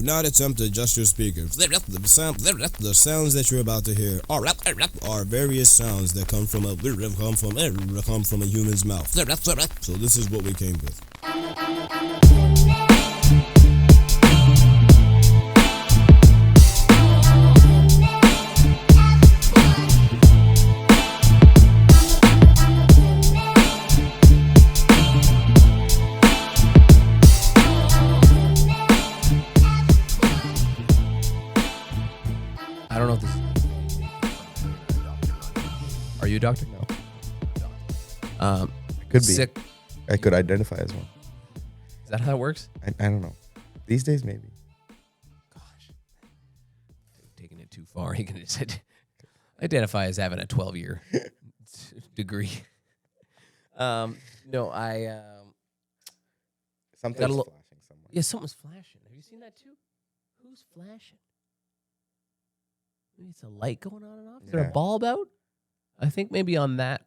Do not attempt to adjust your speakers. The sounds that you're about to hear are various sounds that come from a human's mouth. So this is what we came with. I don't know if this is... Are you a doctor? No. I Could be. sick. I could identify as one. Is that how it works? I don't know. These days, maybe. Gosh. Taking it too far. You can just identify as having a 12-year degree. No, I... Something's Got a flashing somewhere. Yeah, something's flashing. Have you seen that too? Who's flashing? Maybe it's a light going on and off. Is there a Yeah. bulb out? I think maybe on that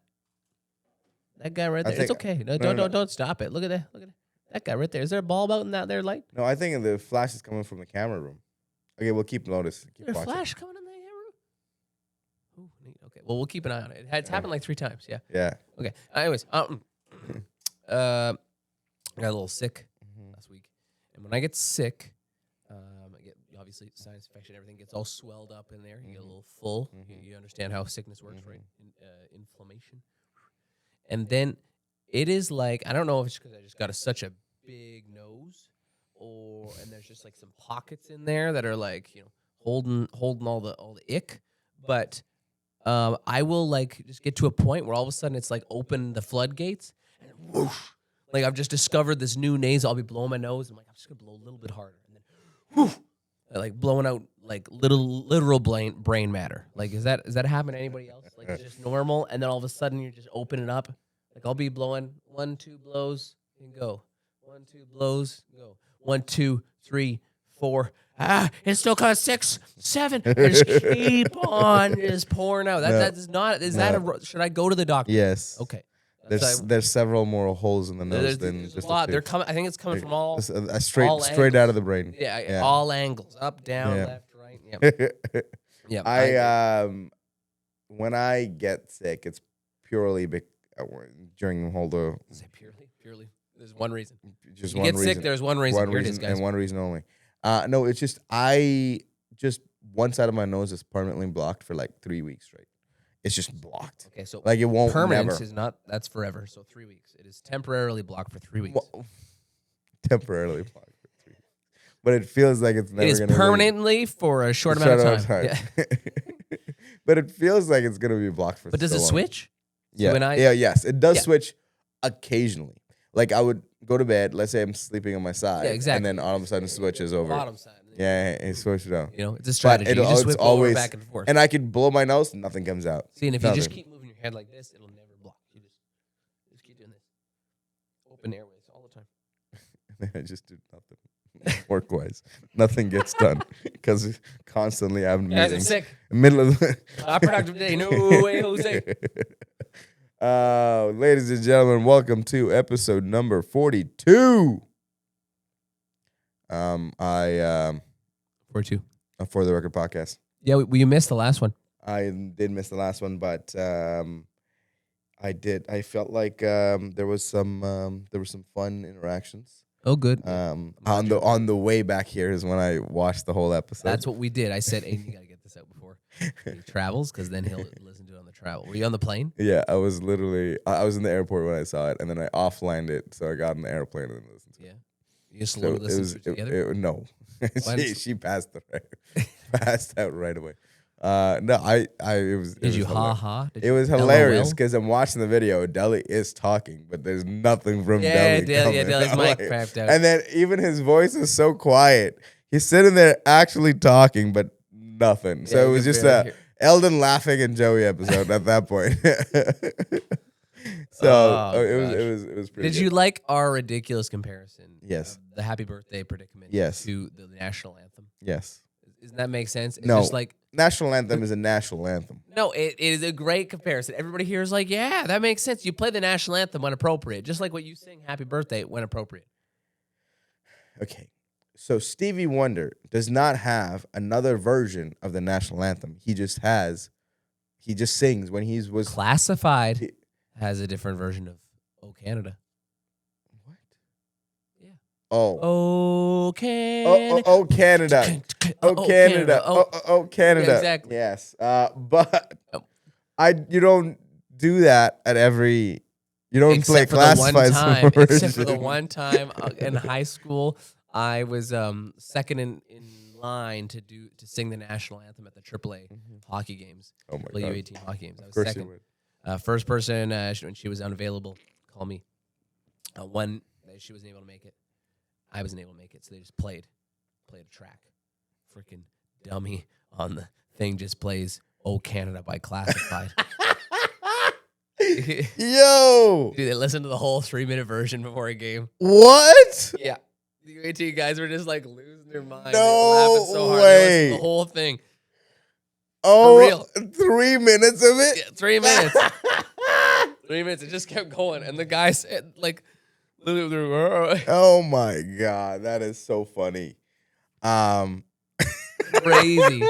guy right there. It's okay. No, don't stop it. Look at that. Look at that guy right there. Is there a bulb out in that there light? No, I think the flash is coming from the camera room. Okay, we'll keep notice. Keep Is there a watching. flash coming in the camera? Ooh, neat. Okay. Well, we'll keep an eye on it. It's happened like 3 times. Yeah. Yeah. Okay. Anyways, I got a little sick last week, and when I get sick, I get obviously sinus infection. Everything gets all swelled up in there. You get a little full. You understand how sickness works, right? Inflammation, and then it is like, I don't know if it's because I just got such a big nose, and there's just like some pockets in there that are like holding all the ick, but I will like just get to a point where all of a sudden it's like open the floodgates and whoosh. Like I've just discovered this new nasal. I'll be blowing my nose. I'm like, I'm just gonna blow a little bit harder, and then, whoosh, like blowing out like literal brain matter. Like, is that happen to anybody else? Like it's just normal, and then all of a sudden you're just opening up. Like I'll be blowing 1, 2 blows and go. 1, 2 blows, go. 1, 2, 3, 4. It's still got 6, 7. Just keep on just pouring out. That is not. Is that a? Should I go to the doctor? Yes. Okay. There's several more holes in the nose than there's just a lot. the They're two. coming. I think it's coming from all straight angles. out of the brain. Yeah, all angles, up, down, Yeah. left, right. Yep. Yep. I when I get sick, it's purely during the whole Is it purely? There's one reason. just You one get reason. sick. There's one reason. Here it is, guys. And one reason only. No, it's just one side of my nose is permanently blocked for like 3 weeks straight. It's just blocked. Okay, so Like it won't permanence never. is not. That's forever. So 3 weeks. It is temporarily blocked for 3 weeks. Well, temporarily blocked for 3 weeks. But it feels like it's never It is going to permanently for a short amount of time. Yeah. But it feels like it's going to be blocked for But does so it long. switch? Yeah. So Yes. It does Yeah. switch occasionally. Like I would go to bed, let's say I'm sleeping on my side. Yeah, exactly. And then all of a sudden it switches over. Bottom side. Yeah, it switches out. It's a strategy. You just whip over back and forth. And I could blow my nose, nothing comes out. See, and if you just Nothing. keep moving your head like this, it'll never block. You just keep doing this. Open airways all the time. I just do nothing. Work-wise. Nothing gets done. Because constantly I'm Guys, I'm meetings. sick. Middle of the Not productive day. No way, Jose. ladies and gentlemen, welcome to episode number 42. For 2. For the Record Podcast. Yeah, you missed the last one. I did miss the last one, but I did. I felt like there was some fun interactions. Oh, good. On the way back here is when I watched the whole episode. That's what we did. I said, Aiden, you got to get this out before he travels, because then he'll listen to it on the travel. Were you on the plane? Yeah, I was literally. I was in the airport when I saw it, and then I offlined it, so I got on the airplane and then listened to it. Yeah. You just slowly listened to it together? No, Why she passed out right away. No, it was. Did you ha-ha? It was hilarious because I'm watching the video. Deli is talking, but there's nothing from Deli. Deli's I'm mic like- crapped out. And then even his voice is so quiet. He's sitting there actually talking, but nothing. So Yeah, it was you just barely a hear. Eldon laughing and Joey episode at that point. So Oh, it was pretty. Did good. you like our ridiculous comparison? Yes. Of the happy birthday predicament Yes. to the national anthem? Yes. Doesn't that make sense? It's No. just like, National anthem is a national anthem. no, it is a great comparison. Everybody here is like, yeah, that makes sense. You play the national anthem when appropriate, just like what you sing happy birthday when appropriate. Okay. So Stevie Wonder does not have another version of the national anthem. He just sings when he was Classified has a different version of "Oh Canada." what? Yeah. Oh. Oh Canada. Oh, Canada. Oh, Canada. Oh, Canada. Yeah, exactly. Yes. But Oh. you don't do that at every. You don't play classified Except for the one time in high school, I was second in line to sing the national anthem at the AAA hockey games. Oh my AAA God. U18 hockey games. I was Of course second. you would. First person when she was unavailable, call me. One she wasn't able to make it. I wasn't able to make it, so they just played a track. Freaking dummy on the thing just plays "Oh Canada" by Classified. Yo, Dude, they listened to the whole 3-minute version before a game. what? Yeah. The UAT guys were just like losing their mind. No They were laughing so hard. They way. listened to the whole thing. Oh, real. 3 minutes of it? Yeah, 3 minutes. 3 minutes. It just kept going. And the guy said, like, Oh my God, that is so funny. crazy.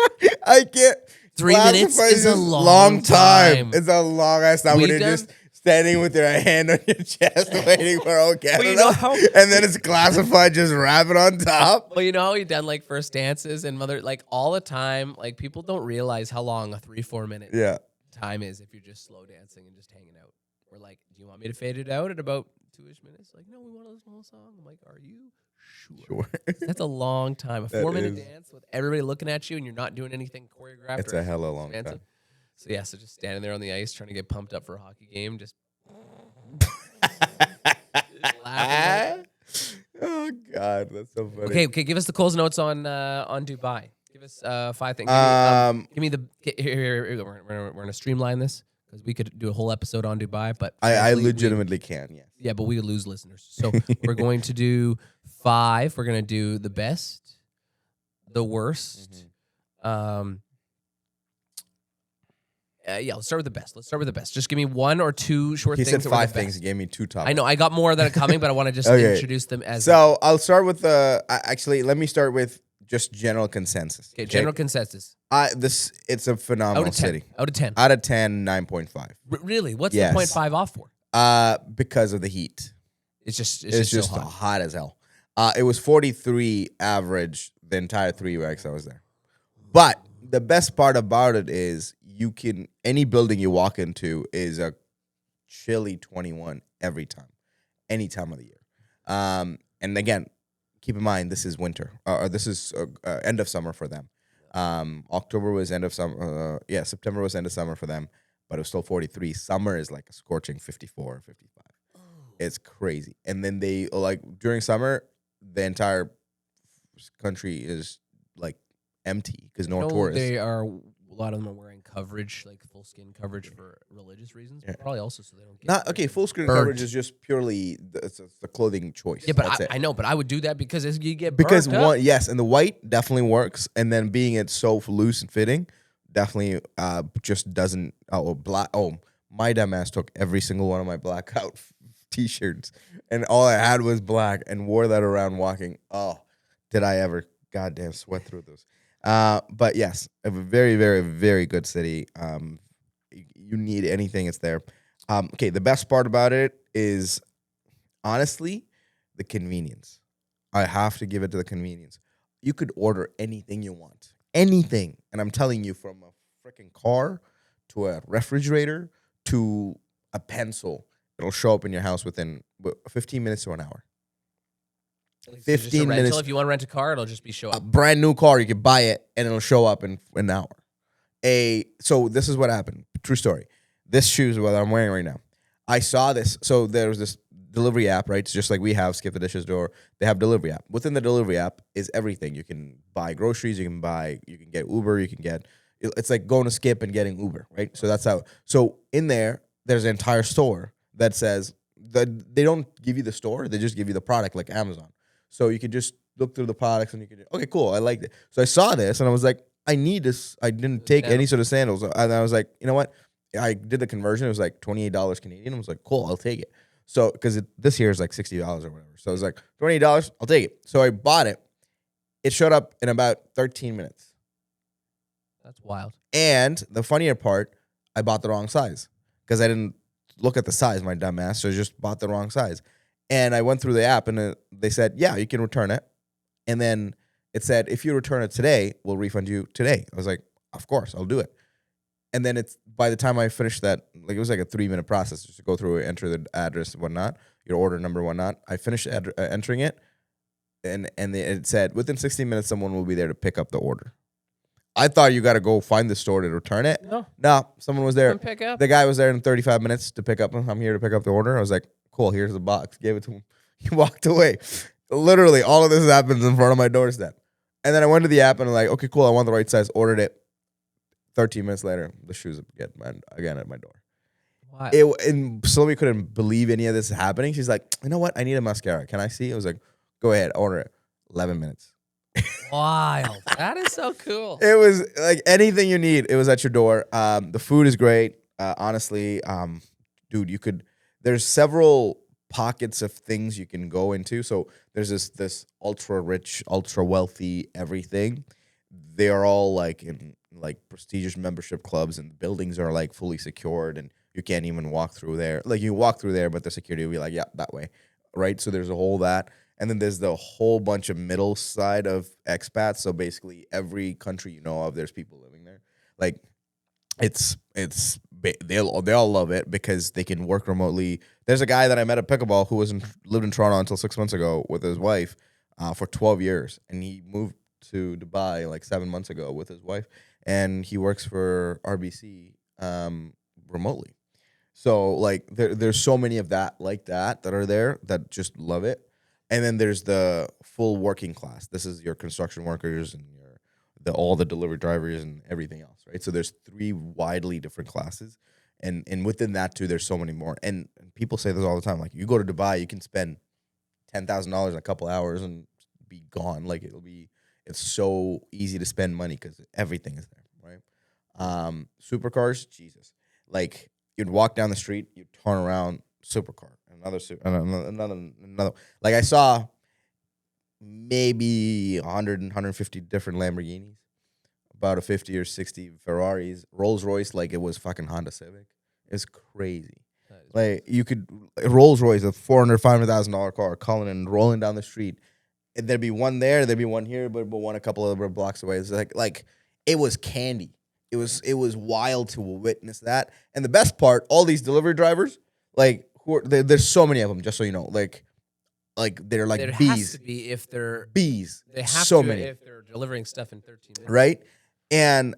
I can't. 3 minutes Classified is a long time. It's a long ass time when you're just standing with your hand on your chest waiting for "Oh Canada," you know how- and then it's Classified just rapping on top. Well, you know how we done like first dances and all the time. Like people don't realize how long a 3-4 minute Yeah. time is if you're just slow dancing and just hanging out. We're like, do you want me to fade it out at about 2-ish minutes? Like, no, we want to listen to the whole song. I'm like, are you sure? That's a long time. A 4-minute dance with everybody looking at you and you're not doing anything choreographed. It's a hella long time. So yeah, so just standing there on the ice trying to get pumped up for a hockey game, just laughing. Oh God, that's so funny. Okay, give us the Coles notes on Dubai. Give us 5 things. Give me the here. We're gonna streamline this because we could do a whole episode on Dubai, but I legitimately can. Yes. yeah, but we would lose listeners. So we're going to do 5. We're gonna do the best, the worst. Yeah, let's start with the best. Just give me 1 or 2 short He things. said that were 5 the things. best. He gave me 2 topics. I know. I got more that are coming, but I want to just Okay. introduce them as. So I'll start with actually, let me start with just general consensus. Okay, general consensus. It's a phenomenal Out of 10. city. Out of 10. Out of 10, 9.5. Really? What's Yes. the 0.5 off for? Because of the heat. It's just It's just so hot. hot as hell. It was 43 average the entire 3 weeks I was there. But the best part about it is any building you walk into is a chilly 21 every time, any time of the year. And again, keep in mind, this is winter, or this is end of summer for them. October was end of summer. September was end of summer for them, but it was still 43. Summer is like a scorching 54, 55. It's crazy. And then they during summer, the entire country is like empty because no tourists. They are. A lot of them are wearing coverage, like full skin coverage for religious reasons. But probably also so they don't get Full screen burnt. coverage is just purely it's the clothing choice. Yeah, but That's it. I know, but I would do that because as you get Because burnt up. yes, and the white definitely works, and then being it so loose and fitting definitely just doesn't. Black. Oh, my dumb ass took every single one of my blackout t-shirts, and all I had was black, and wore that around walking. Oh, did I ever goddamn sweat through those? But yes, a very, very, very good city. You need anything, it's there. Okay, the best part about it is honestly the convenience. I have to give it to the convenience. You could order anything you want. Anything. And I'm telling you, from a freaking car to a refrigerator to a pencil, it'll show up in your house within 15 minutes to an hour. Like, so 15 just a rental. minutes. If you want to rent a car, it'll just be show A up. brand new car, you can buy it and it'll show up in an hour. So this is what happened. True story. This shoes what I'm wearing right now. I saw this. So there's this delivery app, right? It's just like we have Skip the Dishes Door. They have delivery app. Within the delivery app is everything. You can buy groceries. You can get Uber. It's like going to Skip and getting Uber, right? So that's how. So in there's an entire store that says that they don't give you the store. They just give you the product like Amazon. So you could just look through the products and you could, okay, cool. I like it. So I saw this and I was like, I need this. I didn't take any sort of sandals. And I was like, you know what? I did the conversion. It was like $28 Canadian. I was like, cool, I'll take it. So, because this year is like $60 or whatever. So I was like, $28, I'll take it. So I bought it. It showed up in about 13 minutes. That's wild. And the funnier part, I bought the wrong size because I didn't look at the size, my dumb ass. So I just bought the wrong size. And I went through the app and they said, yeah, you can return it. And then it said, if you return it today, we'll refund you today. I was like, of course, I'll do it. And then it's by the time I finished that, like it was like a 3-minute process just to go through, enter the address and whatnot, your order number and whatnot. I finished entering it, and it said within 16 minutes someone will be there to pick up the order. I thought you got to go find the store to return it. No, someone was there. Come pick up. The guy was there in 35 minutes to pick up. I'm here to pick up the order. I was like, cool, here's the box. Gave it to him. He walked away. Literally, all of this happens in front of my doorstep. And then I went to the app and I'm like, okay, cool, I want the right size. Ordered it. 13 minutes later, the shoes again at my door. Wow. And Sylvia couldn't believe any of this happening. She's like, you know what? I need a mascara. Can I see? I was like, go ahead, order it. 11 minutes. Wild. That is so cool. It was like anything you need. It was at your door. The food is great. Honestly, dude, there's several pockets of things you can go into. So there's this ultra rich, ultra wealthy everything. They are all like in like prestigious membership clubs, and the buildings are like fully secured, and you can't even walk through there. Like you walk through there, but the security will be like, yeah, that way, right? So there's a whole that. And then there's the whole bunch of middle side of expats. So basically every country you know of, there's people living there. Like they all love it because they can work remotely. There's a guy that I met at pickleball who lived in Toronto until 6 months ago with his wife for 12 years. And he moved to Dubai like 7 months ago with his wife. And he works for RBC remotely. So like there's so many of that like that are there that just love it. And then there's the full working class. This is your construction workers and all the delivery drivers and everything else, right? So there's 3 widely different classes. And within that too, there's so many more. And people say this all the time. Like you go to Dubai, you can spend $10,000 in a couple hours and be gone. Like it's so easy to spend money because everything is there, right? Supercars, Jesus. Like you'd walk down the street, you'd turn around, supercar. Another. Like I saw maybe 100 and 150 different Lamborghinis, about a 50 or 60 Ferraris, Rolls Royce, like it was fucking Honda Civic. It's crazy. Like you could Rolls Royce, a $400,000-$500,000 car, calling and rolling down the street. And there'd be one there, there'd be one here, but one a couple of blocks away. It's like it was candy. It was wild to witness that. And the best part, all these delivery drivers, like. There's so many of them, just so you know. Like they're like there bees. Has to be if they're bees. They have so to many if they're delivering stuff in 13 minutes, right? And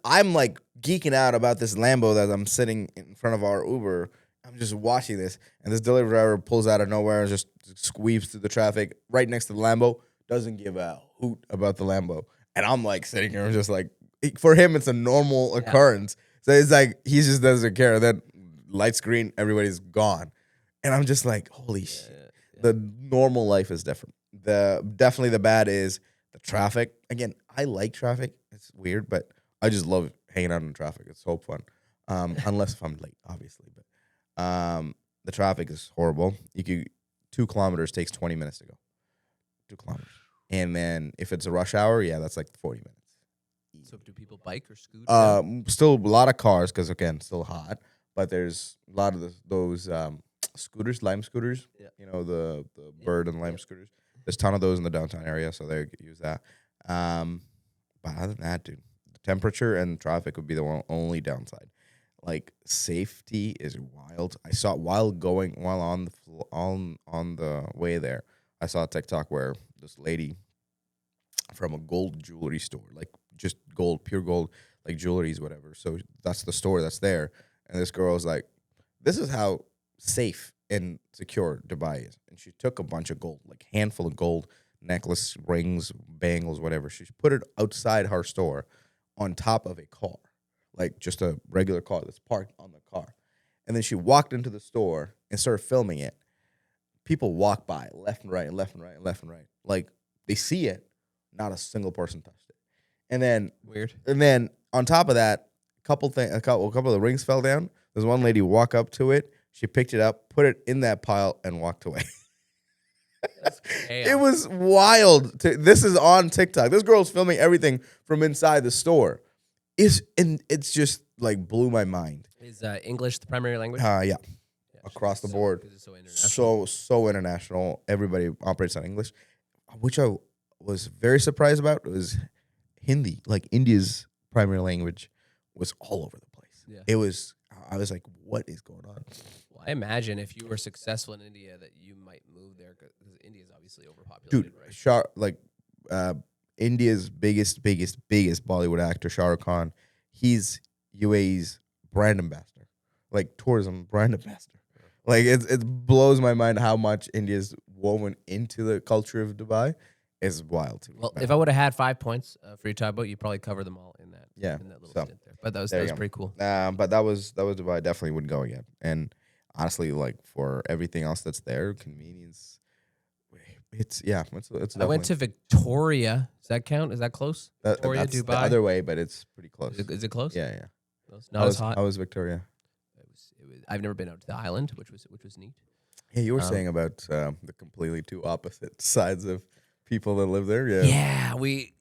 I'm like geeking out about this Lambo that I'm sitting in front of our Uber. I'm just watching this, and this delivery driver pulls out of nowhere and just squeezes through the traffic right next to the Lambo. Doesn't give a hoot about the Lambo, and I'm like sitting here, just like for him, it's a normal occurrence. So it's like he just doesn't care that. Lights green, everybody's gone. And I'm just like, holy shit. Yeah. The normal life is different. Definitely the bad is the traffic. Again, I like traffic. It's weird, but I just love hanging out in traffic. It's so fun. Unless if I'm late, obviously. But the traffic is horrible. 2 kilometers takes 20 minutes to go. 2 kilometers. And then if it's a rush hour, yeah, that's like 40 minutes. So do people bike or scoot? Still a lot of cars because, again, still hot. But there's a lot of those scooters, lime scooters. Yeah. You know, the bird and lime scooters. There's a ton of those in the downtown area, so they could use that. But other than that, dude, the temperature and traffic would be the only downside. Like safety is wild. I saw while on the way there, I saw a TikTok where this lady from a gold jewelry store, like just gold, pure gold, like jewelries, whatever. So that's the store that's there. And this girl was like, this is how safe and secure Dubai is. And she took a bunch of gold, like handful of gold, necklace, rings, bangles, whatever. She put it outside her store on top of a car, like just a regular car that's parked on the car. And then she walked into the store and started filming it. People walk by left and right, left and right, left and right. Like they see it. Not a single person touched it. And then weird. And then on top of that, a couple of the rings fell down. There's one lady walk up to it. She picked it up, put it in that pile, and walked away. That's chaos. It was wild. This is on TikTok. This girl's filming everything from inside the store. It's just like blew my mind. Is English the primary language? Yeah, Yeah, across the so- board. 'cause it's so international. So international. Everybody operates on English, which I was very surprised about. Was Hindi, like India's primary language, was all over the place. Yeah. It was. I was like, what is going on? Well, I imagine if you were successful in India that you might move there because India is obviously overpopulated, Dude, right? India's biggest Bollywood actor, Shah Rukh Khan, he's UAE's brand ambassador, like tourism brand ambassador. Like it blows my mind how much India's woven into the culture of Dubai. It's wild to me. Well, man. if I would have had 5 points for your tugboat, you probably cover them all in that. Yeah, in that little so, stint there. But that was there you go. pretty cool. But that was Dubai. Definitely wouldn't go again. And honestly, like for everything else that's there, convenience. It's I went to Victoria. Does that count? Is that close? Victoria, that's Dubai. the other way, but it's pretty close. Is it close? Yeah. Close? Not as hot. How was Victoria? It was. I've never been out to the island, which was neat. Hey, you were saying about the completely two opposite sides of people that live there. Yeah. Yeah, we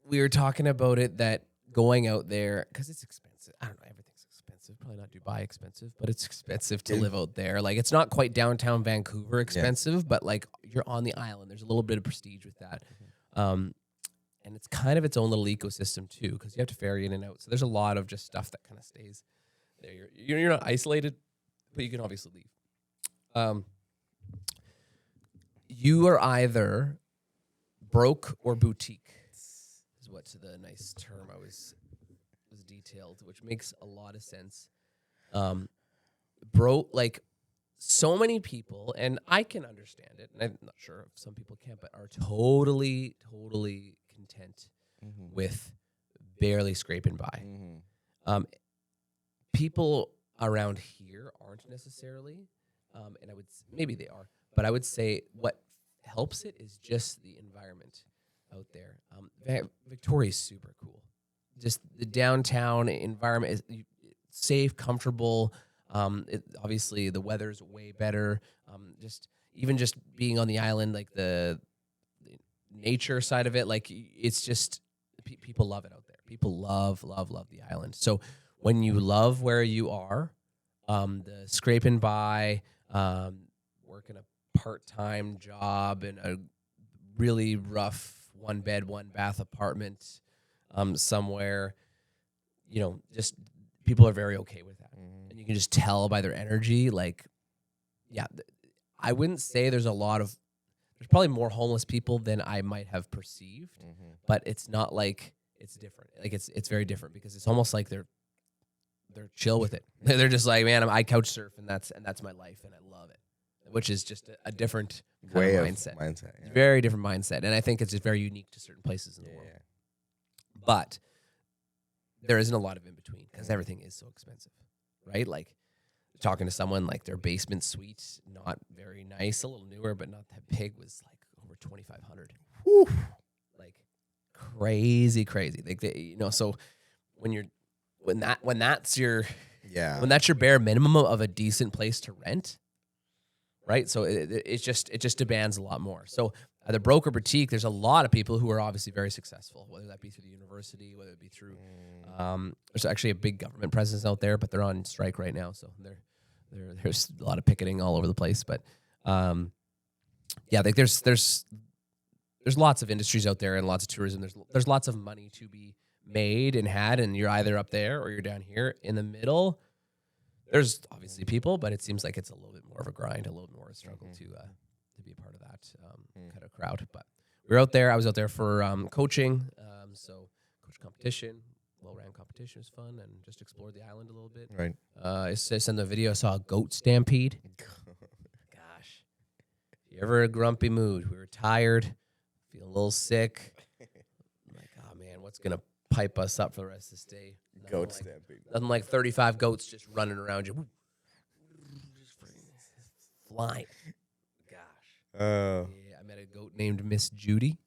were talking about it, that going out there, because it's expensive. I don't know, everything's expensive. Probably not Dubai expensive, but it's expensive to live out there. Like, it's not quite downtown Vancouver expensive, but like you're on the island. There's a little bit of prestige with that. And it's kind of its own little ecosystem too, because you have to ferry in and out. So there's a lot of just stuff that kind of stays there. You're not isolated, but you can obviously leave. You are either broke or boutique, is what's the nice term I was detailed, which makes a lot of sense. Broke, like so many people, and I can understand it, and I'm not sure if some people can't, but are totally content with barely scraping by. People around here aren't necessarily, and maybe they are, but I would say what helps it is just the environment out there. Victoria's super cool. Just the downtown environment is safe, comfortable. Obviously the weather's way better. Just being on the island, like the nature side of it, like it's just people love it out there. People love the island. So when you love where you are, the scraping by, working a part-time job in a really rough 1-bed, 1-bath apartment somewhere, just people are very okay with that. And you can just tell by their energy, like, I wouldn't say there's probably more homeless people than I might have perceived, but it's not like it's different. Like it's very different because it's almost like they're chill with it. They're just like, man, I couch surf and that's my life and I love it, which is just a different Way of of mindset. yeah. Very different mindset, and I think it's just very unique to certain places in the world. Yeah. But there isn't a lot of in between because everything is so expensive, right? Like talking to someone, like their basement suite, not very nice, a little newer, but not that big, was like over $2,500. Like crazy. Like so when that's your bare minimum of a decent place to rent, right? So it just demands a lot more. So at the broker boutique, there's a lot of people who are obviously very successful, whether that be through the university, whether it be through there's actually a big government presence out there, but they're on strike right now, so there's a lot of picketing all over the place. But like there's lots of industries out there and lots of tourism. There's lots of money to be made and had, and you're either up there or you're down here in the middle. There's obviously people, but it seems like it's a little bit more of a grind, a little bit more of a struggle to be a part of that kind of crowd. But we're out there. I was out there for coaching, so coach competition, well-ran competition was fun, and just explored the island a little bit. Right. I sent the video. I saw a goat stampede. Gosh, if you ever in a grumpy mood, we were tired, feeling a little sick. I'm like, oh man, what's gonna pipe us up for the rest of this day? Goat stampede. Nothing like 35 goats just running around you. Just flying. Gosh. Yeah, I met a goat named Miss Judy,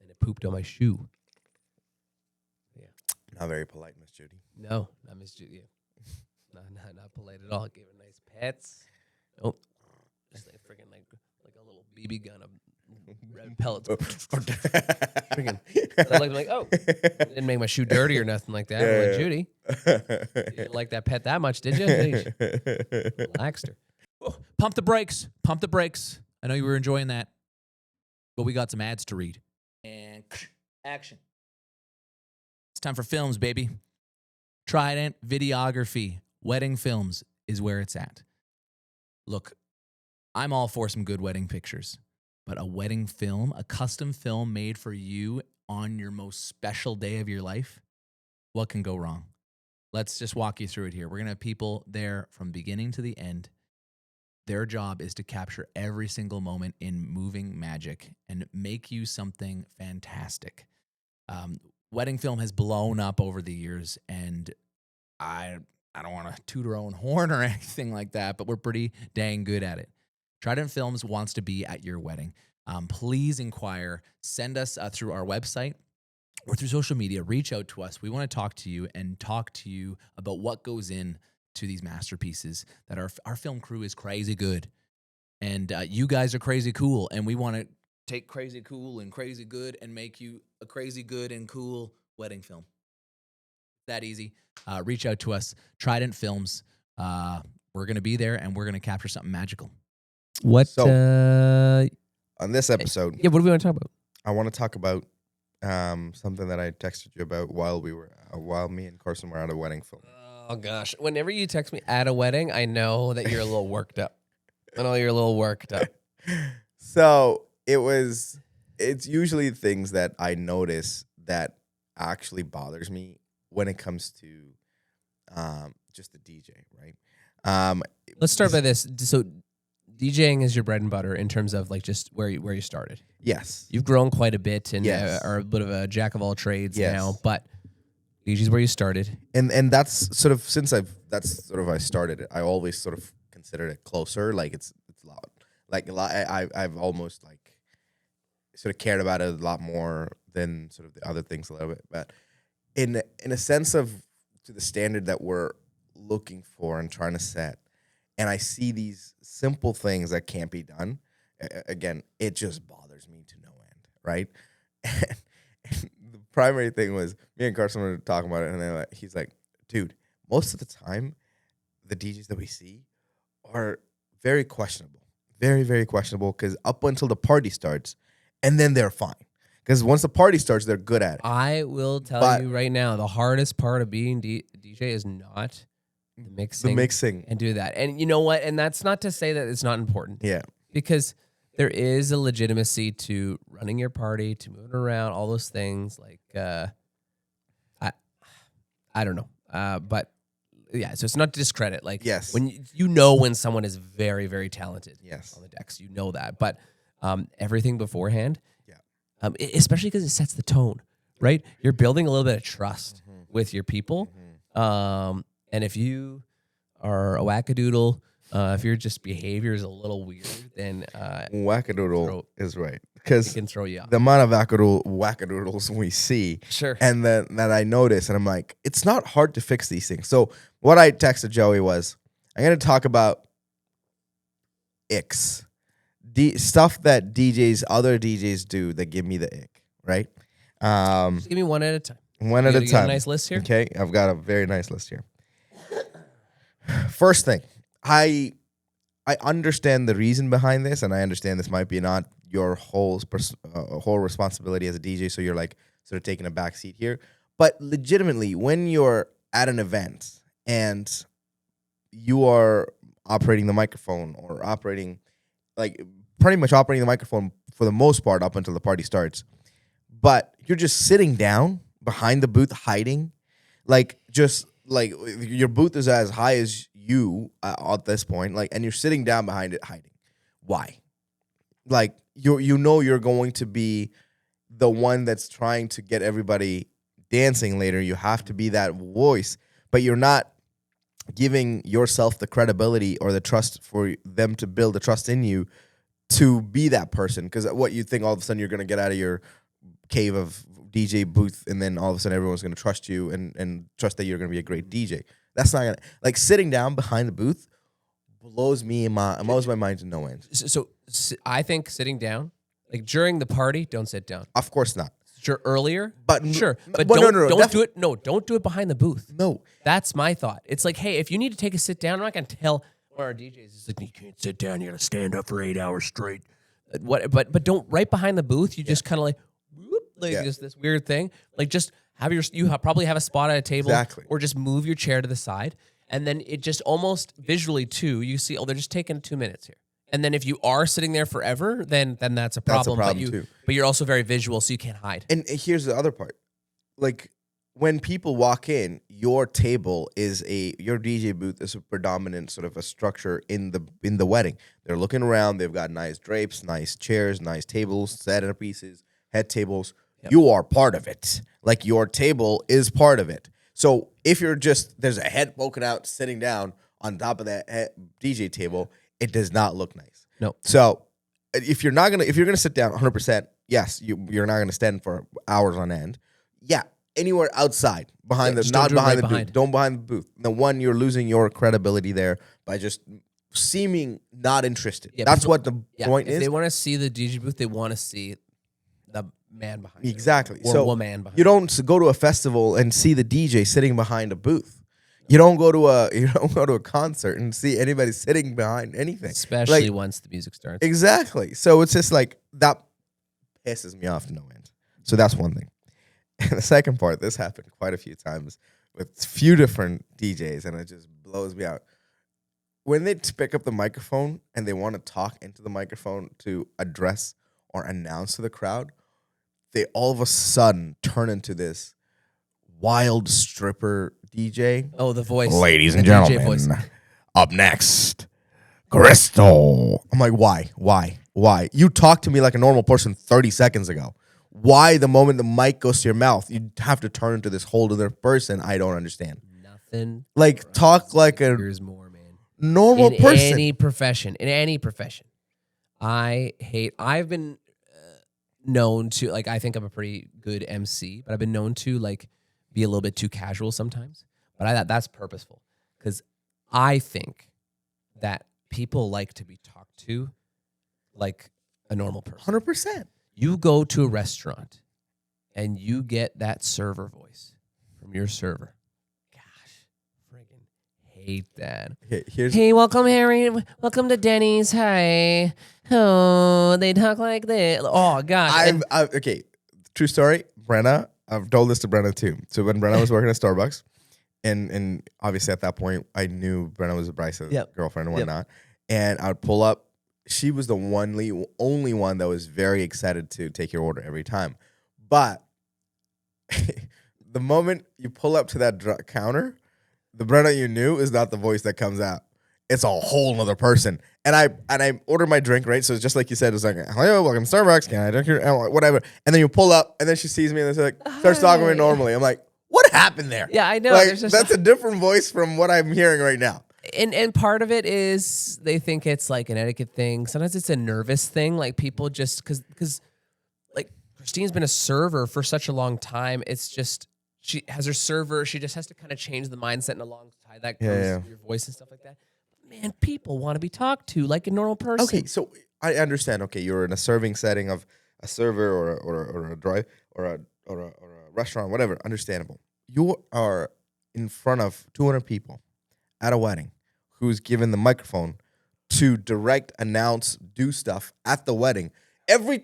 and it pooped on my shoe. Yeah. Not very polite, Miss Judy. No, not Miss Judy. Yeah. Not polite at all. Gave her nice pets. Nope. just like freaking like a little BB gun of red pellets. Freaking, I like, oh, didn't make my shoe dirty or nothing like that. I'm like, Judy, you didn't like that pet that much, did you? Relaxed her. Oh, pump the brakes. Pump the brakes. I know you were enjoying that, but we got some ads to read. And action. It's time for films, baby. Trident Videography. Wedding films is where it's at. Look, I'm all for some good wedding pictures, but a wedding film, a custom film made for you on your most special day of your life, what can go wrong? Let's just walk you through it here. We're going to have people there from beginning to the end. Their job is to capture every single moment in moving magic and make you something fantastic. Wedding film has blown up over the years, and I don't want to toot our own horn or anything like that, but we're pretty dang good at it. Trident Films wants to be at your wedding. Please inquire. Send us through our website or through social media. Reach out to us. We want to talk to you and talk to you about what goes in to these masterpieces. That our film crew is crazy good, and you guys are crazy cool, and we want to take crazy cool and crazy good and make you a crazy good and cool wedding film. That easy. Reach out to us. Trident Films. We're going to be there, and we're going to capture something magical. What? On this episode, yeah, what do we want to talk about? I want to talk about something that I texted you about while me and Carson were at a wedding film. Oh gosh! Whenever you text me at a wedding, I know that you're a little worked up. I know you're a little worked up. So it's usually things that I notice that actually bothers me when it comes to just the DJ, right? Let's start by this. So, DJing is your bread and butter in terms of like just where you started. Yes. You've grown quite a bit and Yes. are a bit of a jack of all trades Yes. now, but DJ's where you started. And that's sort of I started it. I always sort of considered it closer. Like it's a lot. Like a lot. I've almost like sort of cared about it a lot more than sort of the other things a little bit. But in a sense of to the standard that we're looking for and trying to set, and I see these simple things that can't be done. Again, it just bothers me to no end, right? And the primary thing was me and Carson were talking about it, and then he's like, "Dude, most of the time, the DJs that we see are very questionable, very, very questionable. Because up until the party starts, and then they're fine. Because once the party starts, they're good at it. I will tell you right now, the hardest part of being DJ is not the mixing. And do that. And you know what? And that's not to say that it's not important. Yeah. Because there is a legitimacy to running your party, to moving around, all those things. Like, I don't know. But yeah, so it's not to discredit. Like, yes, when you know when someone is very, very talented. Yes. On the decks, you know that. But everything beforehand. Yeah. Especially because it sets the tone, right? You're building a little bit of trust with your people. And if you are a wackadoodle, if your just behavior is a little weird, then wackadoodle is right. Because it can throw you off. The amount of wackadoodles we see, Sure, and then that I notice, and I'm like, it's not hard to fix these things. So what I texted Joey was, I'm going to talk about Icks, stuff that other DJs do that give me the ick, right? Just give me one at a time. One at a time. You got a nice list here? Okay, I've got a very nice list here. First thing, I understand the reason behind this, and I understand this might be not your whole responsibility as a DJ, so you're like sort of taking a back seat here. But legitimately, when you're at an event and you are operating the microphone or pretty much operating the microphone for the most part up until the party starts, but you're just sitting down behind the booth hiding, like your booth is as high as you at this point, like, and you're sitting down behind it hiding. Why? Like you know you're going to be the one that's trying to get everybody dancing later. You have to be that voice, but you're not giving yourself the credibility or the trust for them to build the trust in you to be that person. Because what you think all of a sudden you're going to get out of your cave of DJ booth, and then all of a sudden everyone's going to trust you and trust that you're going to be a great DJ. That's not going to, like, sitting down behind the booth blows my mind to no end. So I think sitting down, like during the party, don't sit down. Of course not. Sure, earlier, But sure, but well, don't do it. No, don't do it behind the booth. No. That's my thought. It's like, hey, if you need to take a sit down, I'm not gonna tell one of our DJs. It's like you can't sit down. You gotta stand up for 8 hours straight. What? But don't right behind the booth. You just kind of like, whoop, like just this weird thing. Like just have probably have a spot at a table, Exactly. or just move your chair to the side, and then it just almost visually too. You see, they're just taking 2 minutes here. And then if you are sitting there forever, then that's a problem. But you're also very visual, so you can't hide. And here's the other part. Like when people walk in, your table is your DJ booth is a predominant sort of a structure in the wedding. They're looking around, they've got nice drapes, nice chairs, nice tables, centerpieces, head tables. Yep. You are part of it. Like your table is part of it. So if there's a head poking out sitting down on top of that DJ table, it does not look nice. No. So if you're gonna sit down 100%, yes, you're not gonna stand for hours on end. Yeah, anywhere outside behind not behind the booth. Don't behind the booth. The one, you're losing your credibility there by just seeming not interested. Yeah, that's what the point is. If they want to see the DJ booth, they want to see the man behind it. Exactly. Or woman behind you don't go to a festival and see the DJ sitting behind a booth. You don't go to a concert and see anybody sitting behind anything, especially once the music starts. Exactly. So it's just like that pisses me off to no end. So that's one thing. And the second part, this happened quite a few times with a few different DJs, and it just blows me out. When they pick up the microphone and they want to talk into the microphone to address or announce to the crowd, they all of a sudden turn into this wild stripper DJ. Oh, the voice. Ladies and gentlemen, up next, Crystal. I'm like, why? You talked to me like a normal person 30 seconds ago. Why the moment the mic goes to your mouth, you have to turn into this whole other person? I don't understand. Nothing. Like, talk like a more, man. Normal person. In any profession. I've been known to, like, I think I'm a pretty good MC, but I've been known to, like, be a little bit too casual sometimes, but that's purposeful because I think that people like to be talked to like a normal person. 100%. You go to a restaurant and you get that server voice from your server. Gosh, friggin' hate that. Hey, welcome, Harry. Welcome to Denny's. Hi. Oh, they talk like this. Oh, gosh. Okay, true story. Brenna, I've told this to Brenna too. So when Brenna was working at Starbucks, and obviously at that point, I knew Brenna was Bryce's girlfriend and whatnot. And I would pull up. She was the only one that was very excited to take your order every time. But the moment you pull up to that counter, the Brenna you knew is not the voice that comes out. It's a whole other person. And I order my drink, right? So it's just like you said, it's like, hello, welcome to Starbucks. Can I drink your whatever? And then you pull up, and then she sees me, and then she starts talking to me normally. I'm like, what happened there? Yeah, I know. Like, that's a different voice from what I'm hearing right now. And part of it is they think it's like an etiquette thing. Sometimes it's a nervous thing. Like people just because like Christine's been a server for such a long time. It's just she has her server. She just has to kind of change the mindset and alongside that comes your voice and stuff like that. Man, people want to be talked to like a normal person. Okay, so I understand. Okay, you're in a serving setting of a server or a drive or a restaurant, whatever. Understandable. You are in front of 200 people at a wedding who's given the microphone to direct, announce, do stuff at the wedding. Every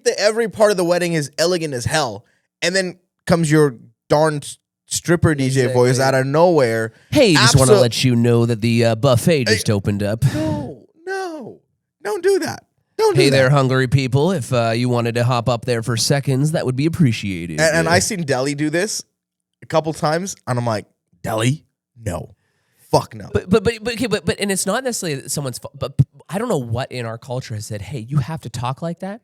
part of the wedding is elegant as hell, and then comes your darn stripper DJ voice out of nowhere. Hey, just want to let you know that the buffet just opened up. No, don't do that. Don't do that. Hey there, hungry people. If you wanted to hop up there for seconds, that would be appreciated. And I seen Deli do this a couple times, and I'm like, Deli? No. Fuck no. But and it's not necessarily someone's fault, but I don't know what in our culture has said, hey, you have to talk like that,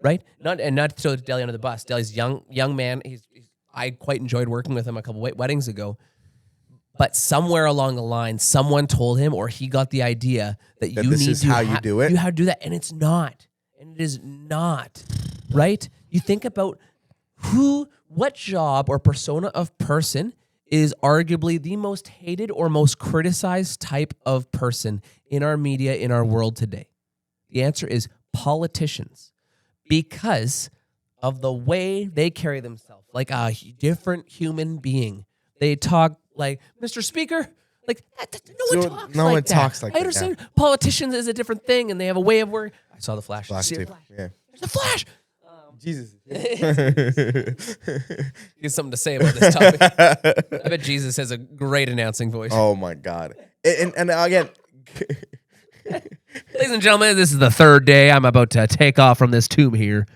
right? Not to throw Deli under the bus. Deli's young man. I quite enjoyed working with him a couple weddings ago. But somewhere along the line, someone told him, or he got the idea that you this need is to how you do it. You have to do that, and it's not, and it is not, right? You think about what job or persona of person is arguably the most hated or most criticized type of person in our media, in our world today? The answer is politicians, because of the way they carry themselves, like a different human being. They talk like, Mr. Speaker, like, no one talks like that. I understand politicians is a different thing, and they have a way of working. I saw the flash. Flash See too. the flash? Yeah. There's a flash. Jesus. He has something to say about this topic. I bet Jesus has a great announcing voice. Oh my God. And again, Ladies and gentlemen, this is the third day. I'm about to take off from this tomb here.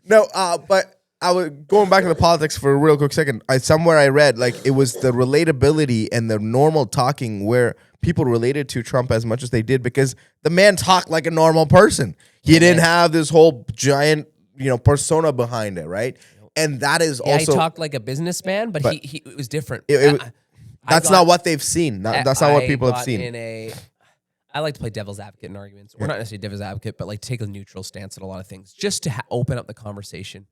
no, but I was going back to the politics for a real quick second. Somewhere I read like it was the relatability and the normal talking where people related to Trump as much as they did because the man talked like a normal person. He didn't have this whole giant, persona behind it, right? And that is also he talked like a businessman, but he it was different. That's not what they've seen. That's not what people have seen. I like to play devil's advocate in arguments. We're not necessarily devil's advocate, but like take a neutral stance at a lot of things, just to open up the conversation.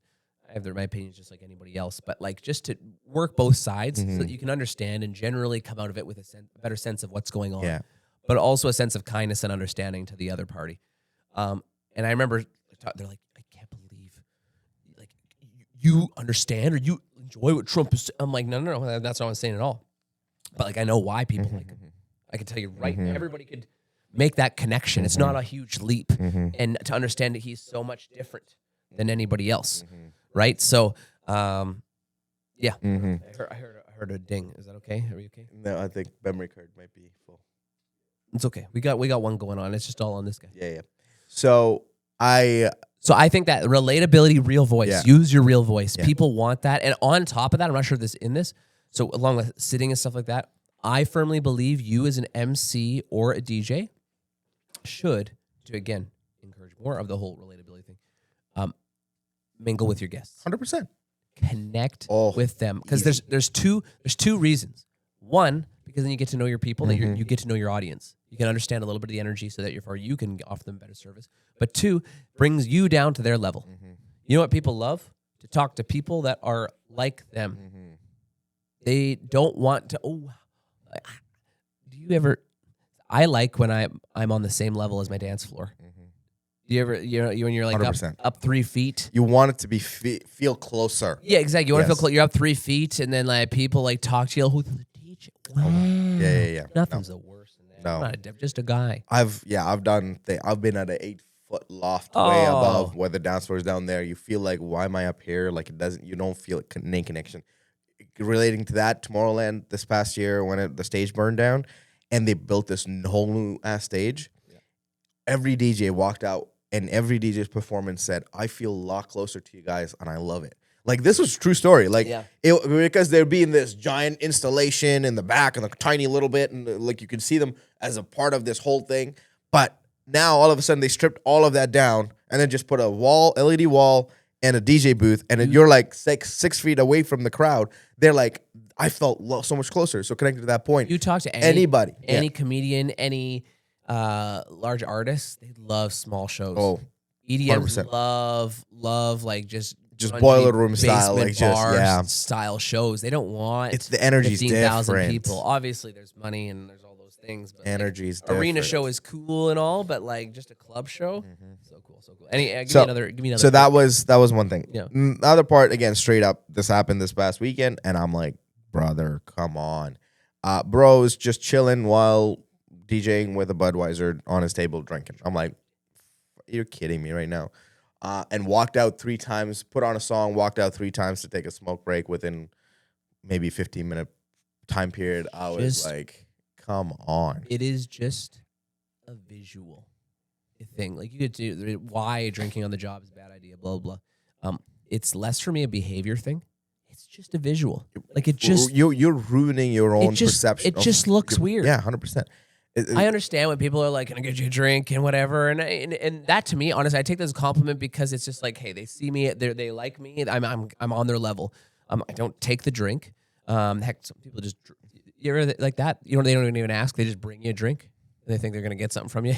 I have my opinions just like anybody else, but like just to work both sides so that you can understand and generally come out of it with a better sense of what's going on, but also a sense of kindness and understanding to the other party. And I remember they're like, I can't believe, like, you understand or you enjoy what Trump is. I'm like, no, that's not what I'm saying at all. But like, I know why people like him. I can tell you right now, everybody could make that connection. It's not a huge leap. And to understand that he's so much different than anybody else, right? So, yeah. I heard a ding. Is that okay? Are we okay? No, I think memory card might be full. It's okay. We got one going on. It's just all on this guy. Yeah. So I think that relatability, real voice, use your real voice. Yeah. People want that. And on top of that, I'm not sure if this in this. So along with sitting and stuff like that, I firmly believe you as an MC or a DJ should, to again encourage more of the whole relatability thing, mingle with your guests. 100%. Connect with them. Because there's two reasons. One, because then you get to know your people, that you get to know your audience. You can understand a little bit of the energy so that you can offer them better service. But two, brings you down to their level. You know what people love? To talk to people that are like them. They don't want to, do you ever, I like when I'm on the same level as my dance floor. Do you ever, when you're like up 3 feet? You want it to be feel closer. Yeah, exactly. You want to feel close. You're up 3 feet and then like people like talk to you. Who's the DJ? Wow. Yeah. Nothing's the worst in that. No. I'm not just a guy. I've been at an 8-foot loft way above where the dance floor is down there. You feel like, why am I up here? Like you don't feel a connection. Relating to that, Tomorrowland this past year when the stage burned down and they built this whole new ass stage, every DJ walked out and every DJ's performance said, I feel a lot closer to you guys and I love it. Like, this was a true story. Like, because there'd be in this giant installation in the back and a tiny little bit, and like you could see them as a part of this whole thing. But now all of a sudden they stripped all of that down and then just put a LED wall and a DJ booth, and you're like 6 feet away from the crowd. They're like, I felt so much closer. So connected to that point. You talk to anybody, any comedian, any large artist, they love small shows. Oh, EDMs 100%. love like just boiler room style, like bars style shows. They don't want the energy's 15,000 different. people. Obviously, there's money and there's all those things. But Energy's like, arena different. show is cool and all, but like just a club show, so cool. Give me another. So that was one thing. Yeah. The other part, again, straight up, this happened this past weekend, and I'm like, brother, come on. Bro's just chilling while DJing with a Budweiser on his table drinking. I'm like, you're kidding me right now. And walked out 3 times, put on a song, walked out 3 times to take a smoke break within maybe 15-minute time period. I was like, come on. It is just a visual thing. Like, you get to why drinking on the job is a bad idea, blah, blah, blah. It's less for me a behavior thing. It's just a visual. Like, it just... You're ruining your own perception. It just looks weird. Yeah, 100%. I understand when people are like, can I get you a drink and whatever. And that, to me, honestly, I take that as a compliment because it's just like, hey, they see me, they like me, I'm on their level. I don't take the drink. Heck, some people just... You ever like that? They don't even ask. They just bring you a drink. And they think they're going to get something from you.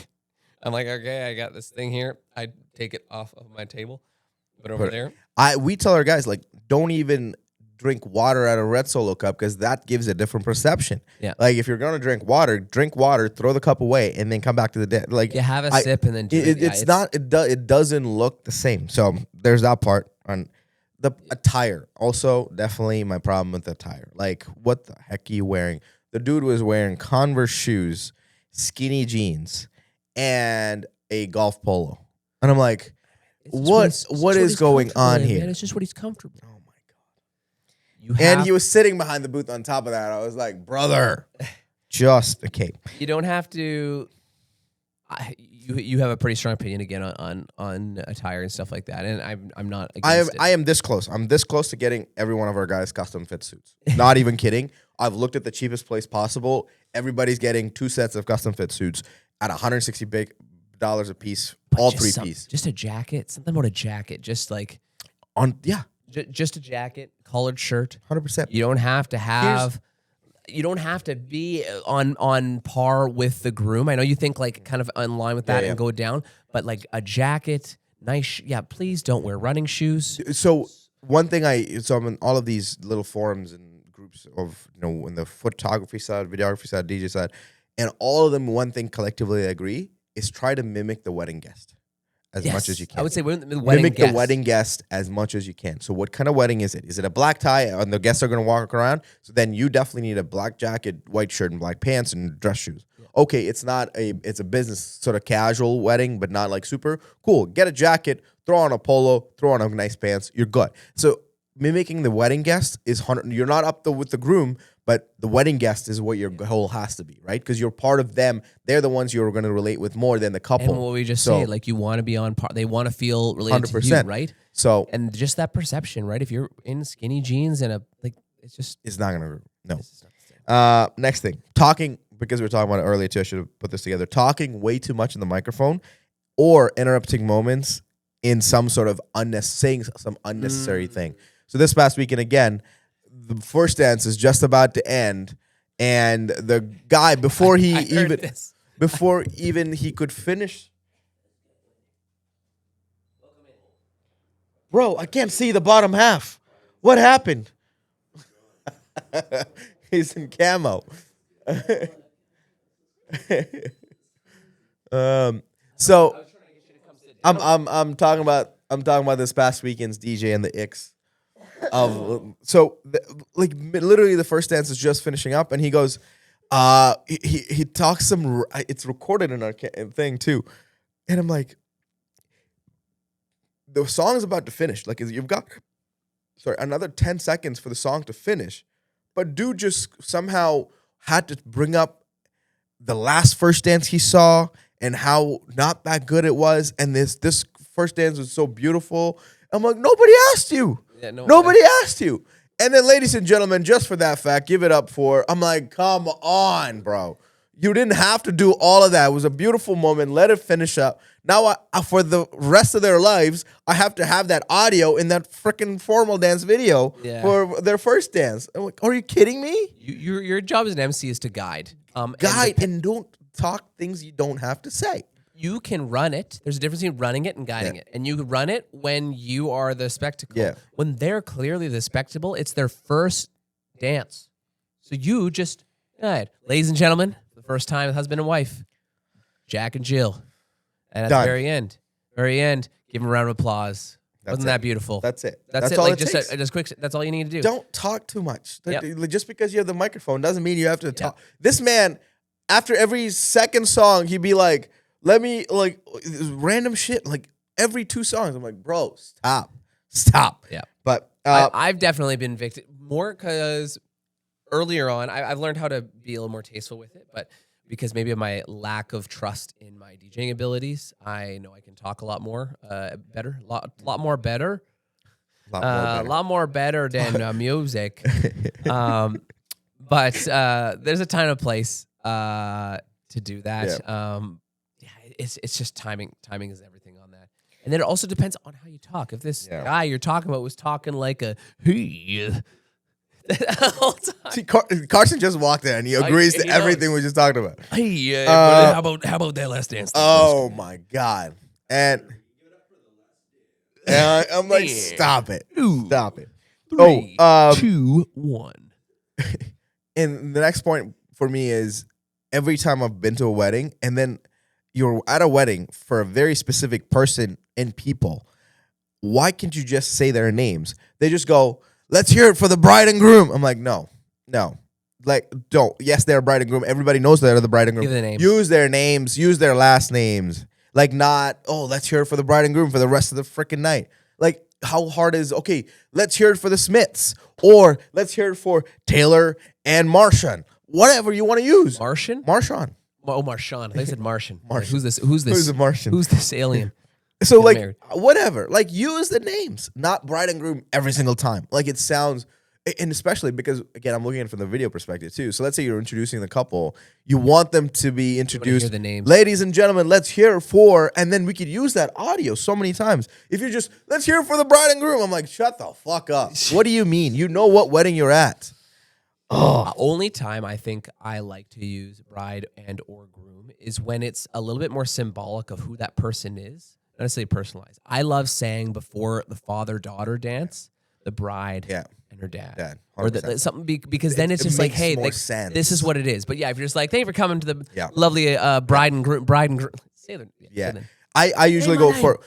I'm like, okay, I got this thing here. I take it off of my table, put it over there. We tell our guys, like, don't even drink water out of red Solo cup because that gives a different perception. Yeah. Like if you're gonna drink water, throw the cup away, and then come back to the day. Like You have a sip and then do it. It's not. It doesn't look the same. So there's that part on the attire. Also, definitely my problem with the attire. Like, what the heck are you wearing? The dude was wearing Converse shoes, skinny jeans, and a golf polo, and I'm like, what is going on here? Man, it's just what he's comfortable. Oh my god! And he was sitting behind the booth. On top of that, I was like, brother, just a cape. You don't have to. You have a pretty strong opinion again on attire and stuff like that, and I'm not against it. I am this close. I'm this close to getting every one of our guys custom fit suits. Not even kidding. I've looked at the cheapest place possible. Everybody's getting 2 sets of custom fit suits at $160 a piece, all 3 piece. Just a jacket, something about a jacket, just like just a jacket, collared shirt, 100%. You don't have to have. You don't have to be on par with the groom. I know you think like kind of in line with that and go down, but like a jacket, nice. Please don't wear running shoes. So one thing I'm in all of these little forums and groups of, in the photography side, videography side, DJ side, and all of them, one thing collectively agree is try to mimic the wedding guest as much as you can. I would say the wedding guest as much as you can. So what kind of wedding is it? Is it a black tie and the guests are going to walk around? So then you definitely need a black jacket, white shirt, and black pants and dress shoes. Yeah. Okay, it's a business sort of casual wedding, but not like super cool. Get a jacket, throw on a polo, throw on a nice pants. You're good. So mimicking the wedding guest is you're not up with the groom, but the wedding guest is what your goal has to be, right? Because you're part of them. They're the ones you're going to relate with more than the couple. And what we just say, like you want to be on par. They want to feel related 100%. To you, right? So and just that perception, right? If you're in skinny jeans and it's not going to no. Next thing, talking, because we were talking about it earlier too. I should have put this together. Talking way too much in the microphone, or interrupting moments in some sort of saying some unnecessary thing. So this past weekend again, the first dance is just about to end, and the guy before he could finish. Bro, I can't see the bottom half. What happened? He's in camo. So I'm talking about this past weekend's DJ and the Icks. Literally the first dance is just finishing up, and he goes, he talks some. It's recorded in our thing too, and I'm like, the song is about to finish. Like you've got, another 10 seconds for the song to finish, but dude just somehow had to bring up the last first dance he saw and how not that good it was, and this first dance was so beautiful. I'm like, nobody asked you. Yeah, nobody asked you. And then, ladies and gentlemen, just for that fact, give it up for, I'm like, come on, bro. You didn't have to do all of that. It was a beautiful moment. Let it finish up. Now, for the rest of their lives, I have to have that audio in that freaking formal dance video for their first dance. I'm like, are you kidding me? Your job as an MC is to guide. And don't talk things you don't have to say. You can run it. There's a difference between running it and guiding it. And you run it when you are the spectacle. Yeah. When they're clearly the spectacle, it's their first dance. So you just guide. Ladies and gentlemen, for the first time, husband and wife, Jack and Jill. And at the very end, give them a round of applause. Wasn't that beautiful? That's it. That's it. All like it takes. Just quick. That's all you need to do. Don't talk too much. Just because you have the microphone doesn't mean you have to talk. This man, after every second song, he'd be like, let me, like, random shit, like, every 2 songs. I'm like, bro, stop. Yeah. But I've definitely been victim more because earlier on, I've learned how to be a little more tasteful with it, but because maybe of my lack of trust in my DJing abilities, I know I can talk a lot more better, a lot more better than music. But there's a time and place to do that. Yeah. It's just timing. Timing is everything on that. And then it also depends on how you talk. If this guy you're talking about was talking like a hey the whole time. See, Carson just walked in and he agrees to everything we just talked about. Hey, how about that last dance? Oh my god! And I'm like, stop it. 3, Oh, 2, 1. And the next point for me is every time I've been to a wedding and then you're at a wedding for a very specific person and people, why can't you just say their names? They just go, let's hear it for the bride and groom. I'm like, no. Like, don't. Yes, they're bride and groom. Everybody knows they're the bride and groom. Give the names. Use their names. Use their last names. Like, not, oh, let's hear it for the bride and groom for the rest of the freaking night. Like, how hard is, okay, let's hear it for the Smiths. Or let's hear it for Taylor and Marshawn. Whatever you want to use. Martian? Marshawn. Oh, Marshawn. They said Martian. Martian. Who's this? Who's this? Who's the Martian? Who's this alien? So, Get like, married. whatever. Like, use the names, not bride and groom every single time. Like, it sounds, and especially because, again, I'm looking at it from the video perspective, too. So, let's say you're introducing the couple. You want them to be introduced. Hear the names. Ladies and gentlemen, let's hear for, and then we could use that audio so many times. If you're just, let's hear for the bride and groom. I'm like, shut the fuck up. What do you mean? You know what wedding you're at. Only time I think I like to use bride and or groom is when it's a little bit more symbolic of who that person is. Not necessarily personalized. I love saying before the father-daughter dance, the bride and her dad. Or 100%. something because then it's it just like, makes hey, more like, sense. this is what it is. But yeah, if you're just like, thank you for coming to the lovely bride and groom. Say them. Yeah. Say them. I usually my go name. for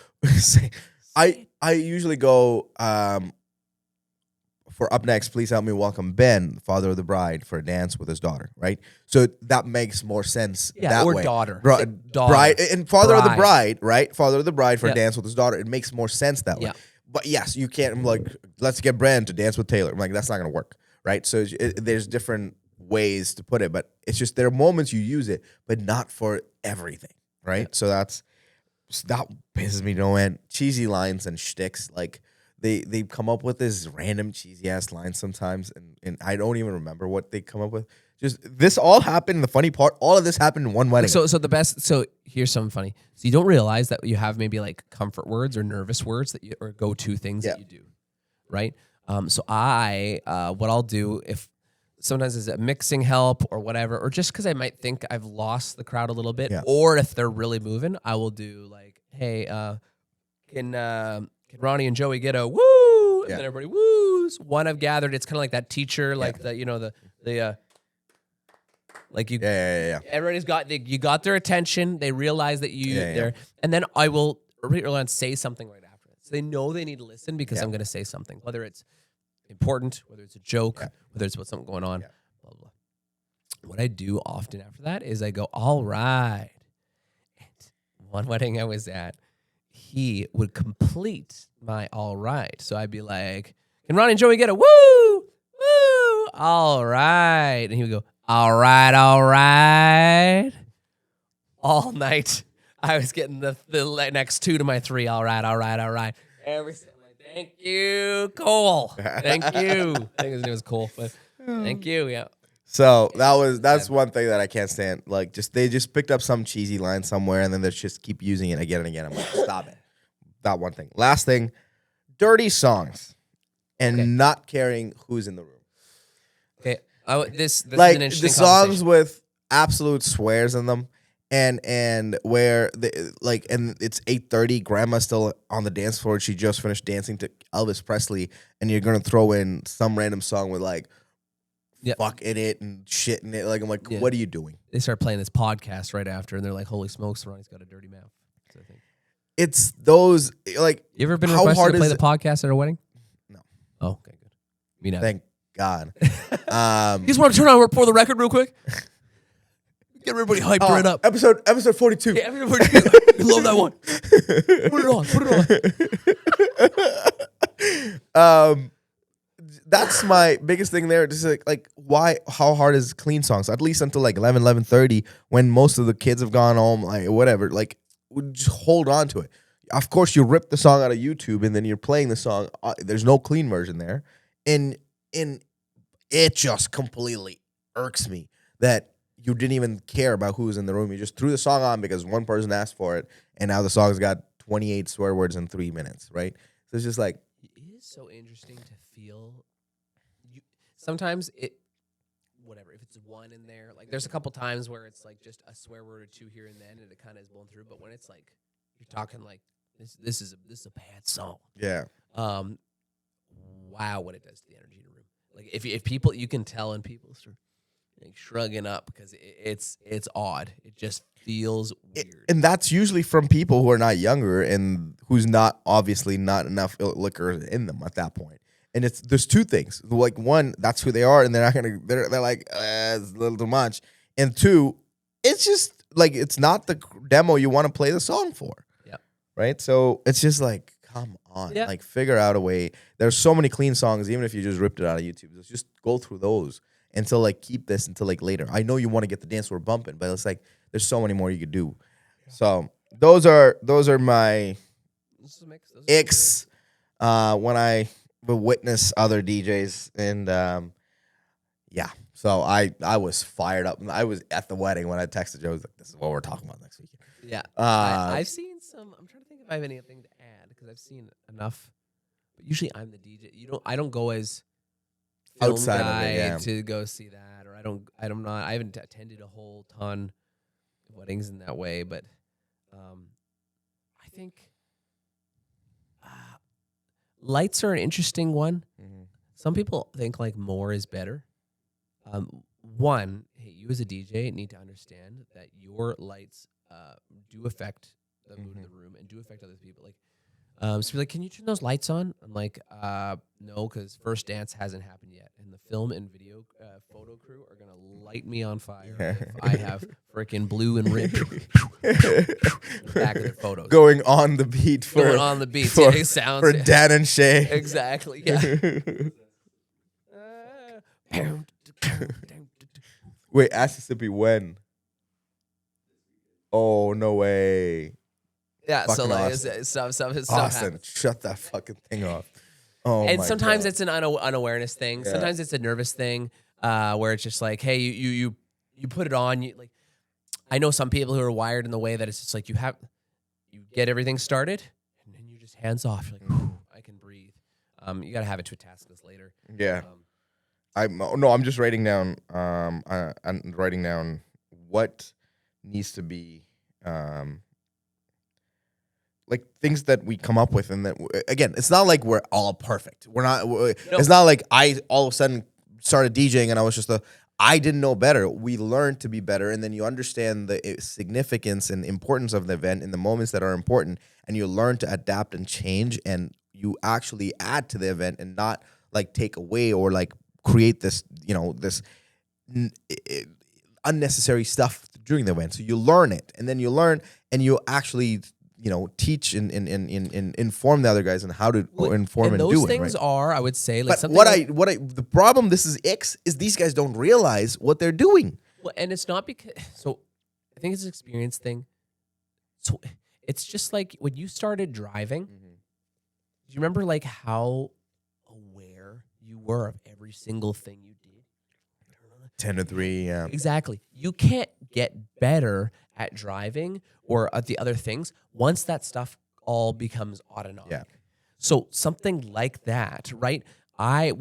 I usually go for up next, please help me welcome Ben, the father of the bride, for a dance with his daughter, right? So that makes more sense that or way. daughter. Daughter. Bride and father of the Bride. bride, right? Father of the bride for a Yep. dance with his daughter. It makes more sense that way. Yeah. But yes, you can't, I'm like, let's get Bren to dance with Taylor. I'm like, that's not going to work, right? So there's different ways to put it, but it's just there are moments you use it, but not for everything, right? Yeah. So that pisses me no end. Cheesy lines and shticks, like they come up with this random cheesy ass lines sometimes, and I don't even remember what they come up with. Just this all happened. The funny part, all of this happened in one wedding. So the best. So here's something funny. So you don't realize that you have maybe like comfort words or nervous words that you or go to things that you do, right? So what I'll do if sometimes is a mixing help or whatever, or just because I might think I've lost the crowd a little bit, or if they're really moving, I will do like, hey, can Rhoni and Joey get a woo? And then everybody woos. One I've gathered. It's kind of like that teacher, like the like you, everybody's got you got their attention. They realize that there, and then I will early on say something right after it, so they know they need to listen because I'm going to say something, whether it's important, whether it's a joke, whether it's about something going on. Blah, blah, blah. What I do often after that is I go, all right. And one wedding I was at, he would complete my all right. So I'd be like, can Ronnie and Joey get a woo? Woo! All right. And he would go, all right, all right. All night, I was getting the next 2 to my 3. All right, all right, all right. Every single like, thank you, Cole. Thank you. I think his name was Cole, but thank you. Yeah. So that's one thing that I can't stand. Like, they just picked up some cheesy line somewhere and then they just keep using it again and again. I'm like, stop it. That one thing. Last thing, dirty songs and not caring who's in the room. Okay. This like is an interesting the songs conversation. with absolute swears in them, and where and it's 8:30. Grandma's still on the dance floor. She just finished dancing to Elvis Presley, and you're gonna throw in some random song with like fuck in it and shit in it. Like, I'm like, what are you doing? They start playing this podcast right after, and they're like, "Holy smokes, Ronnie's got a dirty mouth." So I think. It's those like. You ever been how requested hard to play is the podcast at a wedding? No. Oh, okay, good. Me neither. Thank God. You just want to turn on for the record real quick? Get everybody hyped right up. Episode 42. Yeah, everybody, you love that one. Put it on. That's my biggest thing there. Just like why? How hard is clean songs? At least until like 11:30, when most of the kids have gone home, like whatever. Like, just hold on to it. Of course, you rip the song out of YouTube and then you're playing the song. There's no clean version there, and it just completely irks me that you didn't even care about who was in the room. You just threw the song on because one person asked for it, and now the song's got 28 swear words in 3 minutes, right? So it's just like, It is so interesting to feel. Sometimes whatever, if it's one in there, like there's a couple times where it's like just a swear word or two here and then, and it kind of is blown through. But when it's like you're talking like this is a bad song. yeah. wow, what it does to the energy in a room. Like if people, you can tell, and people start like shrugging up because it's odd. It just feels weird. And that's usually from people who are not younger and who's not obviously not enough liquor in them at that point. And there's two things. Like one, that's who they are, and they're like it's a little too much. And two, it's just like it's not the demo you want to play the song for. Yep. Right? So it's just like, come on. Yeah. Like figure out a way. There's so many clean songs, even if you just ripped it out of YouTube. Just go through those until like keep this until like later. I know you want to get the dance floor bumping, but it's like there's so many more you could do. So those are my icks when I will witness other DJs, and yeah. So I was fired up. I was at the wedding when I texted Joe. I was like, "This is what we're talking about next week." Yeah, I've seen some. I'm trying to think if I have anything to add because I've seen enough. But usually I'm the DJ. I don't go as film Outside guy of it, yeah. to go see that, or I haven't attended a whole ton of weddings in that way. But I think lights are an interesting one. Mm-hmm. Some people think like more is better. One, hey, you as a DJ need to understand that your lights do affect the mood of the room and do affect other people. Like, so you're like, can you turn those lights on? I'm like, no, because first dance hasn't happened yet, and the film and video photo crew are gonna light me on fire if I have freaking blue and red in the back of their photos. Going on the beat Going on the beat. for, Yeah, it sounds for Dan and Shay. exactly. Yeah. Wait, Mississippi when? Oh, no way. Yeah, so Fucking like Austin. stuff Austin, happens. shut that fucking thing off. Oh, And my sometimes God. it's an unawareness thing. Yeah. Sometimes it's a nervous thing where it's just like, hey, you put it on. Like, I know some people who are wired in the way that it's just like you get everything started and then you're just hands off. You're like, whew, I can breathe. You got to have it to a task list later. Yeah. I'm just writing down. I'm writing down what needs to be, like things that we come up with, and that again, it's not like we're all perfect. We're not. It's not like I all of a sudden started DJing and I was just I didn't know better. We learned to be better, and then you understand the significance and importance of the event in the moments that are important, and you learn to adapt and change, and you actually add to the event and not like take away or like create this, this unnecessary stuff during the event. So you learn it, and then you learn, and you actually, teach and inform the other guys on how to inform and do it. Those things are, I would say, like But something. the problem, this is Icks, is these guys don't realize what they're doing. Well, and it's not because. So, I think it's an experience thing. So it's just like when you started driving. Do you remember like how aware you were of every single thing you did? 10 to 3, yeah. Exactly. You can't get better at driving or at the other things once that stuff all becomes autonomic. Yeah. So something like that, right? I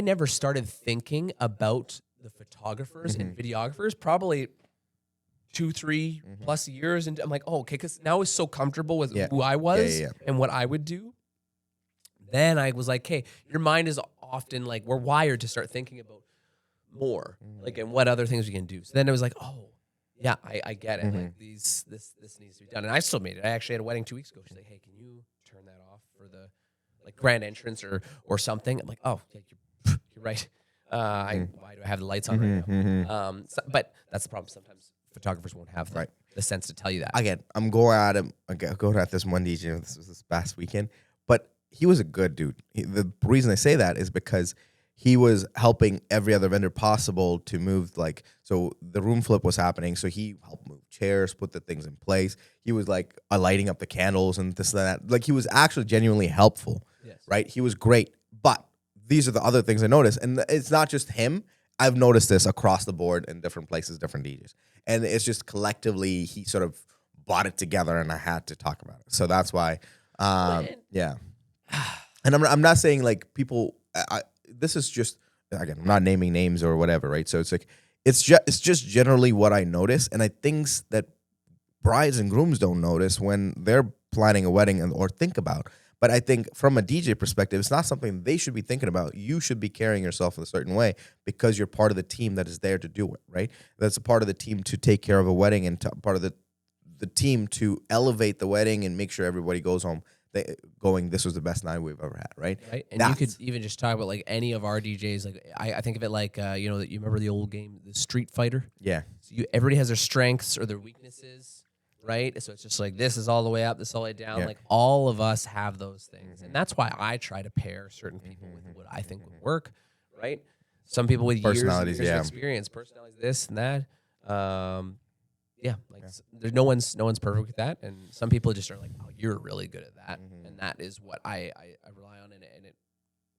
never started thinking about the photographers and videographers probably 2-3 plus years, and I'm like, oh, okay, because now I was so comfortable with who I was and what I would do. Then I was like, hey, your mind is often like, we're wired to start thinking about more, like, and what other things we can do. So then it was like, oh, yeah, I get it. Like this needs to be done. And I still made it. I actually had a wedding 2 weeks ago. She's like, hey, can you turn that off for the like grand entrance or something? I'm like, oh, yeah, you're right. Why do I have the lights on right now? But that's the problem. Sometimes photographers won't have the sense to tell you that. Again, I'm going at him. Going at this one DJ. This was this past weekend, but he was a good dude. The reason I say that is because he was helping every other vendor possible to move, like, so the room flip was happening, so he helped move chairs, put the things in place. He was like lighting up the candles and this and that. Like, he was actually genuinely helpful, right? He was great. But these are the other things I noticed, and it's not just him. I've noticed this across the board in different places, different DJs, and it's just collectively he sort of brought it together, and I had to talk about it. So that's why, yeah. And I'm not saying like people. This is just, again, I'm not naming names or whatever, right? So it's like it's just generally what I notice, and I things that brides and grooms don't notice when they're planning a wedding or think about. But I think from a DJ perspective, it's not something they should be thinking about. You should be carrying yourself in a certain way because you're part of the team that is there to do it, right? That's a part of the team to take care of a wedding and part of the team to elevate the wedding and make sure everybody goes home going, this was the best night we've ever had, right? Right. And you could even just talk about like any of our DJs. Like I think of it like, you know, you remember the old game, the Street Fighter? Yeah. So everybody has their strengths or their weaknesses, right? So it's just like, this is all the way up, this all the way down. Yeah. Like all of us have those things. And that's why I try to pair certain people with what I think would work, right? Some people with years and years of experience, personalities, this and that. There's no one's perfect with that, and some people just are like, "Oh, you're really good at that," and that is what I rely on, and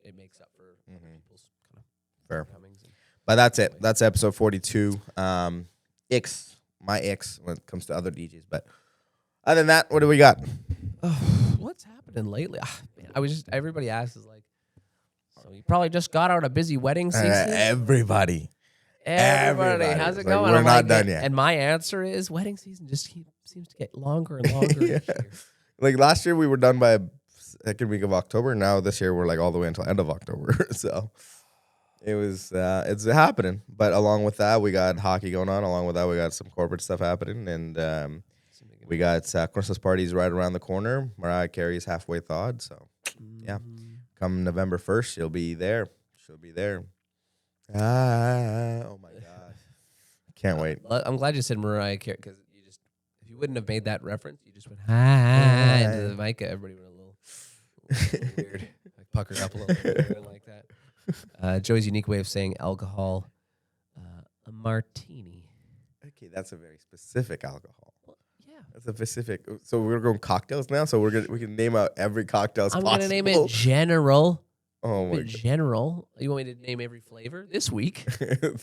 it makes up for other people's kind of shortcomings. But that's it. That's episode 42. Icks, my Icks when it comes to other DJs. But other than that, what do we got? What's happening lately? Man, everybody asks is like, so you probably just got out a busy wedding season. Everybody, how's it going? We're not done yet. And my answer is wedding season just seems to get longer and longer each year. Like last year we were done by second week of October. Now this year we're like all the way until end of October. So it was it's happening. But along with that, we got hockey going on. Along with that, we got some corporate stuff happening, and we got Christmas parties right around the corner. Mariah Carey is halfway thawed, so yeah. Come November 1st, she'll be there. Oh my God. Can't wait. I'm glad you said Mariah Carey, because if you wouldn't have made that reference, you just went into the mic, everybody went a little weird, like puckered up a little bit like that. Joey's unique way of saying alcohol, a martini. Okay, that's a very specific alcohol. Well, yeah. That's a specific. So we're going cocktails now. So we can name out every cocktail possible. I'm gonna name it general. Oh my general. You want me to name every flavor this week?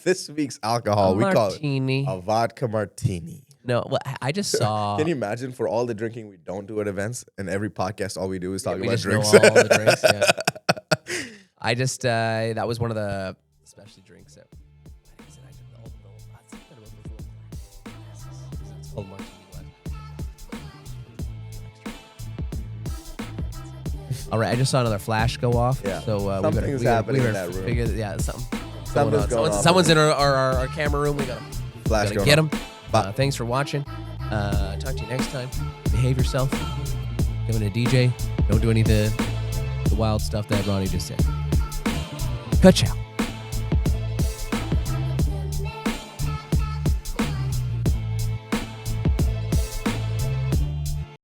This week's alcohol, we call it a vodka martini. No, well, I just saw. Can you imagine for all the drinking we don't do at events, and every podcast all we do is talk about drinks? Know all the drinks. Yeah. I just that was one of the specialty drinks that. It's called martini. All right, I just saw another flash go off. Yeah. So something's happening in that room. Something's going on. Someone's in our camera room. We gotta get them. Thanks for watching. Talk to you next time. Behave yourself. Give it a DJ. Don't do any of the wild stuff that Rhoni just said. Cut you out.